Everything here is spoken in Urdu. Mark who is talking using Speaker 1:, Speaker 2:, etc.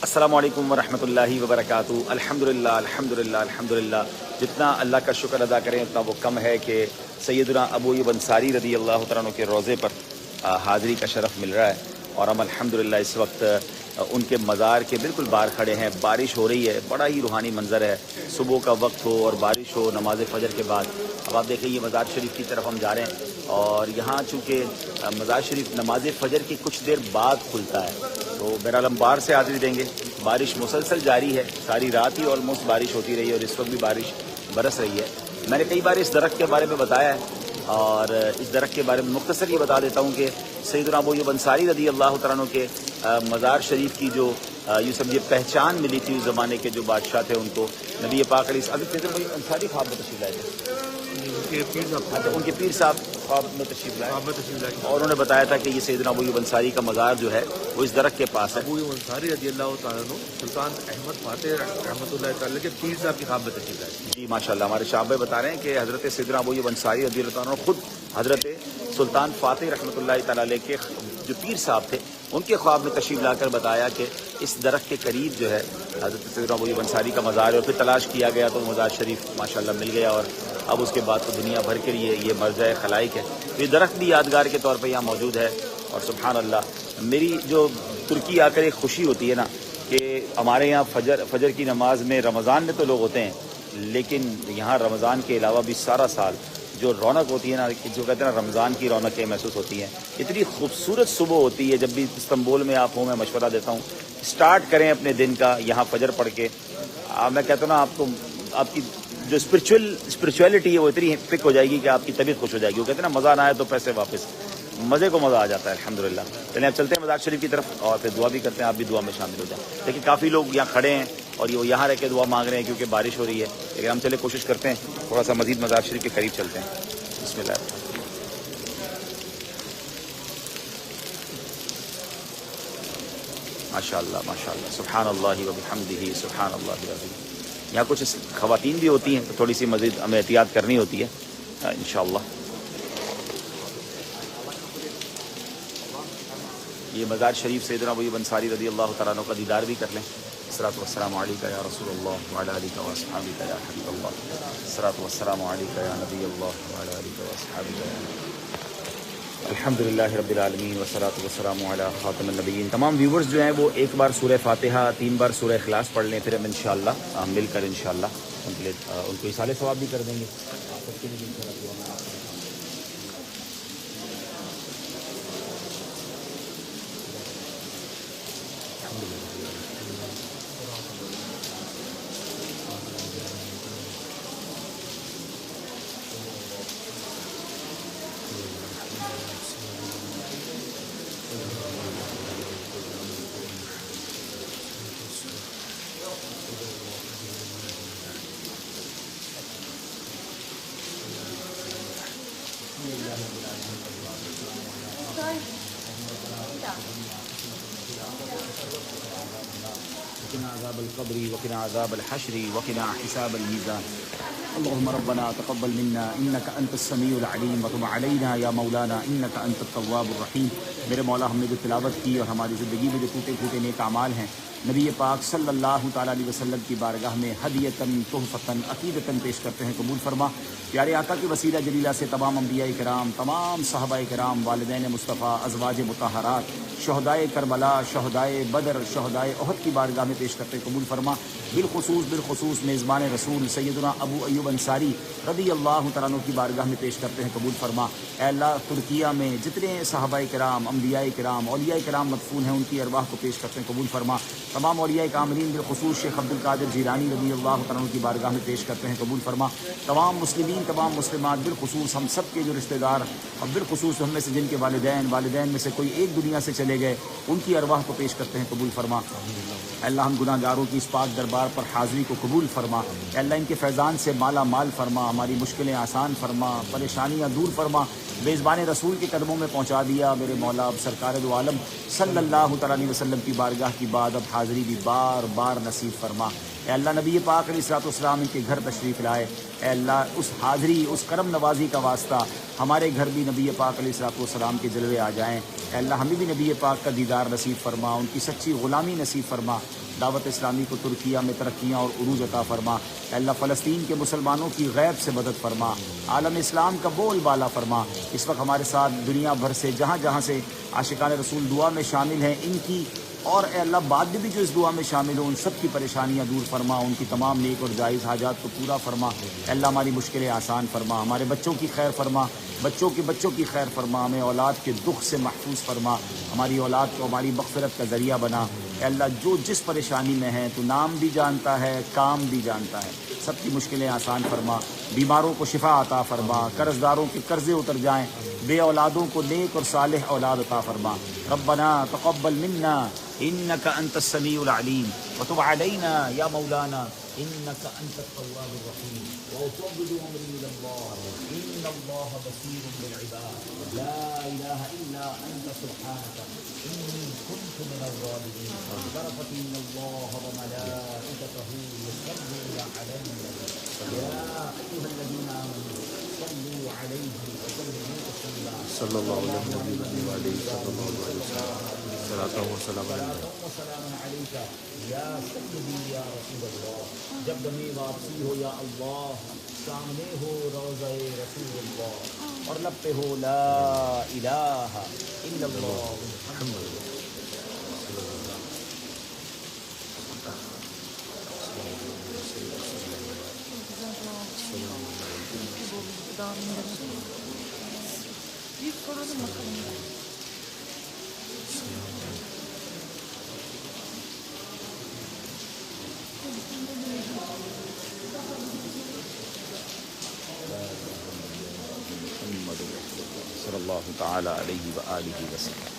Speaker 1: السلام علیکم ورحمۃ اللہ وبرکاتہ۔ الحمدللہ جتنا اللہ کا شکر ادا کریں اتنا وہ کم ہے کہ سیدنا ابو ایوب انصاری رضی اللہ تعالیٰ عنہ کے روضے پر حاضری کا شرف مل رہا ہے، اور ہم الحمدللہ اس وقت ان کے مزار کے بالکل باہر کھڑے ہیں۔ بارش ہو رہی ہے، بڑا ہی روحانی منظر ہے، صبح کا وقت ہو اور بارش ہو نماز فجر کے بعد۔ اب آپ دیکھیں یہ مزار شریف کی طرف ہم جا رہے ہیں، اور یہاں چونکہ مزار شریف نماز فجر کی کچھ دیر بعد کھلتا ہے، تو بہرحال ہم باہر سے حاضری دیں گے۔ بارش مسلسل جاری ہے، ساری رات ہی آلموسٹ بارش ہوتی رہی ہے، اور اس وقت بھی بارش برس رہی ہے۔ میں نے کئی بار اس درخت کے بارے میں بتایا ہے، اور اس درخت کے بارے میں مختصر یہ بتا دیتا ہوں کہ سیدنا ابو ایوب انصاری رضی اللہ تعالیٰ عنہ کے مزار شریف کی جو یوں سمجھے پہچان ملی تھی اس زمانے کے جو بادشاہ تھے، ان کو نبی پاک علیہ سیدنا ابو ایوب انصاری خواب میں تشریف لائے تھے، ان کے پیر صاحب خواب میں تشریف لائے، اور انہوں نے بتایا تھا کہ یہ سیدنا ابو ایوب انصاری کا مزار جو ہے وہ اس درخت کے پاس ہے۔
Speaker 2: ابو ایوب انصاری رضی اللہ تعالیٰ عنہ سلطان احمد فاتح رحمۃ اللہ تعالیٰ کے پیر صاحب کی خواب میں تشریف لائے۔
Speaker 1: جی ماشاءاللہ، ہمارے شاہ بھائی بتا رہے ہیں کہ حضرت سیدنا ابو ایوب انصاری رضی اللہ تعالیٰ عنہ خود حضرت سلطان فاتح رحمۃ اللہ تعالیٰ علیہ کے جو پیر صاحب تھے ان کے خواب میں تشریف لا کر بتایا کہ اس درخت کے قریب جو ہے حضرت سیدنا ابو ایوب انصاری کا مزار ہے، اور پھر تلاش کیا گیا تو مزار شریف ماشاءاللہ مل گیا، اور اب اس کے بعد تو دنیا بھر کے لیے یہ مرجع خلائق ہے۔ یہ درخت بھی یادگار کے طور پہ یہاں موجود ہے، اور سبحان اللہ میری جو ترکی آ کر ایک خوشی ہوتی ہے نا کہ ہمارے یہاں فجر کی نماز میں رمضان میں تو لوگ ہوتے ہیں، لیکن یہاں رمضان کے علاوہ بھی سارا سال جو رونق ہوتی ہے نا، جو کہتے ہیں نا رمضان کی رونقیں محسوس ہوتی ہیں۔ اتنی خوبصورت صبح ہوتی ہے، جب بھی استنبول میں آپ ہوں میں مشورہ دیتا ہوں اسٹارٹ کریں اپنے دن کا یہاں فجر پڑھ کے۔ میں کہتا ہوں نا آپ کو آپ کی جو اسپرچویلٹی ہے وہ اتنی پک ہو جائے گی کہ آپ کی طبیعت خوش ہو جائے گی۔ وہ کہتے ہیں نا مزہ نہ آئے تو پیسے واپس، مزے کو مزہ آ جاتا ہے الحمدللہ۔ چلیں اب چلتے ہیں مزار شریف کی طرف، اور پھر دعا بھی کرتے ہیں، آپ بھی دعا میں شامل ہو جائیں۔ لیکن کافی لوگ یہاں کھڑے ہیں اور یہ یہاں رہ کے دعا مانگ رہے ہیں کیونکہ بارش ہو رہی ہے، لیکن ہم چلے کوشش کرتے ہیں تھوڑا سا مزید مزار شریف کے قریب چلتے ہیں۔ بسم اللہ الرحمن الرحیم۔ ماشاءاللہ سبحان اللہ وبحمدہ سبحان اللہ العظیم۔ یہاں کچھ خواتین بھی ہوتی ہیں تو تھوڑی سی مزید ہمیں احتیاط کرنی ہوتی ہے انشاءاللہ۔ یہ مزار شریف سیدنا ابو ایوب انصاری رضی اللہ تعالیٰ عنہ کا دیدار بھی کر لیں۔ الصلاۃ والسلام علیک یا رسول اللہ وعلی آلک واصحابک یا حبیب اللہ، الصلاۃ والسلام علیک یا نبی اللہ وعلی آلک واصحابک یا الحمدللہ رب العالمین والصلاۃ والسلام علی خاتم النبیین۔ تمام ویورز جو ہیں وہ ایک بار سورہ فاتحہ 3 بار سورہ اخلاص پڑھ لیں، پھر ہم انشاءاللہ مل کر انشاءاللہ ان کو ایصال ثواب بھی کر دیں گے۔ وقنا عذاب القبر وقنا عذاب الحشر وقنا حساب الميزان اللهم ربنا تقبل منا انك انت السميع العليم وتب علينا يا مولانا انك انت التواب الرحيم۔ میرے مولا ہم نے جو تلاوت کی اور ہماری زندگی میں جو ٹوٹے پھوٹے نیک اعمال ہیں نبی پاک صلی اللہ تعالیٰ علیہ وسلم کی بارگاہ میں ہدیتاً تحفتاً عقیدتاً پیش کرتے ہیں، قبول فرما۔ پیارے آقا کی وسیلہ جلیلہ سے تمام انبیاء کرام، تمام صحابہ کرام، والدین مصطفیٰ، ازواج مطہرات، شہدائے کربلا، شہدائے بدر، شہدائے احد کی بارگاہ میں پیش کرتے ہیں، قبول فرما۔ بالخصوص میزبان رسول سیدنا ابو ایوب انصاری رضی اللہ تعالیٰ عنہ کی بارگاہ میں پیش کرتے ہیں، قبول فرما۔ اے اللہ ترکیہ میں جتنے صحابہ کرام، انبیاء کرام، اولیاء کرام مدفون ہیں ان کی ارواح کو پیش کرتے ہیں، قبول فرما۔ تمام اولیاء کاملین بالخصوص شیخ عبد القادر جیلانی رضی اللہ تعالیٰ عنہ کی بارگاہ میں پیش کرتے ہیں، قبول فرما۔ تمام مسلمین، تمام مسلمات، بالخصوص ہم سب کے جو رشتہ دار اور بالخصوص ہم میں سے جن کے والدین میں سے کوئی ایک دنیا سے چلے گئے ان کی ارواح کو پیش کرتے ہیں، قبول فرما۔ اے اللہ ہم گناہ گاروں کی اس پاک دربار پر حاضری کو قبول فرما۔ اے اللہ ان کے فیضان سے مالا مال فرما، ہماری مشکلیں آسان فرما، پریشانیاں دور فرما۔ میزبان رسول کے قدموں میں پہنچا دیا میرے مولا، اب سرکار دو عالم صلی اللہ تعالیٰ علیہ وسلم کی بارگاہ کی بعد اب حاضری بھی بار بار نصیب فرما۔ اے اللہ نبی پاک علیہ الصلوۃ والسلام ان کے گھر تشریف لائے، اے اللہ اس حاضری اس کرم نوازی کا واسطہ ہمارے گھر بھی نبی پاک علیہ الصلوۃ والسلام کے جلوے آ جائیں، اے اللہ ہمیں بھی نبی پاک کا دیدار نصیب فرما، ان کی سچی غلامی نصیب فرما، دعوت اسلامی کو ترکیہ میں ترقیاں اور عروج عطا فرما، اے اللہ فلسطین کے مسلمانوں کی غیب سے مدد فرما، عالم اسلام کا بول بالا فرما۔ اس وقت ہمارے ساتھ دنیا بھر سے جہاں جہاں سے عاشقان رسول دعا میں شامل ہیں، ان کی اور اے اللہ بعد میں بھی جو اس دعا میں شامل ہوں ان سب کی پریشانیاں دور فرما، ان کی تمام نیک اور جائز حاجات کو پورا فرما، اے اللہ ہماری مشکلیں آسان فرما، ہمارے بچوں کی خیر فرما، بچوں کی خیر فرما، ہمیں اولاد کے دکھ سے محفوظ فرما، ہماری اولاد کو ہماری مغفرت کا ذریعہ بنا، اے اللہ جو جس پریشانی میں ہے تو نام بھی جانتا ہے، کام بھی جانتا ہے، سب کی مشکلیں آسان فرما، بیماروں کو شفا عطا فرما، قرض داروں کے قرضے اتر جائیں، بے اولادوں کو نیک اور صالح اولاد عطا فرما۔ ربنا تقبل منا انك انت السميع العليم وتب علينا يا مولانا انك انت التواب الرحيم وافوض امري الى الله ان الله بصير بالعباد لا اله الا انت سبحانك اني كنت من الظالمين بركة ان الله وملائكته يصلون على النبي يا ايها الذين امنوا صلوا عليه وسلموا تسليما
Speaker 2: صلی اللہ علیہ وسلم
Speaker 1: سلام علیکہ یا سیدی یا رسول اللہ، جب دمی واپسی ہو یا اللہ، سامنے ہو روضہ رسول اللہ اور لب پہ ہو لا الہ الا اللہ محمد۔ صلی اللہ تعالی علیہ وآلہ وسلم۔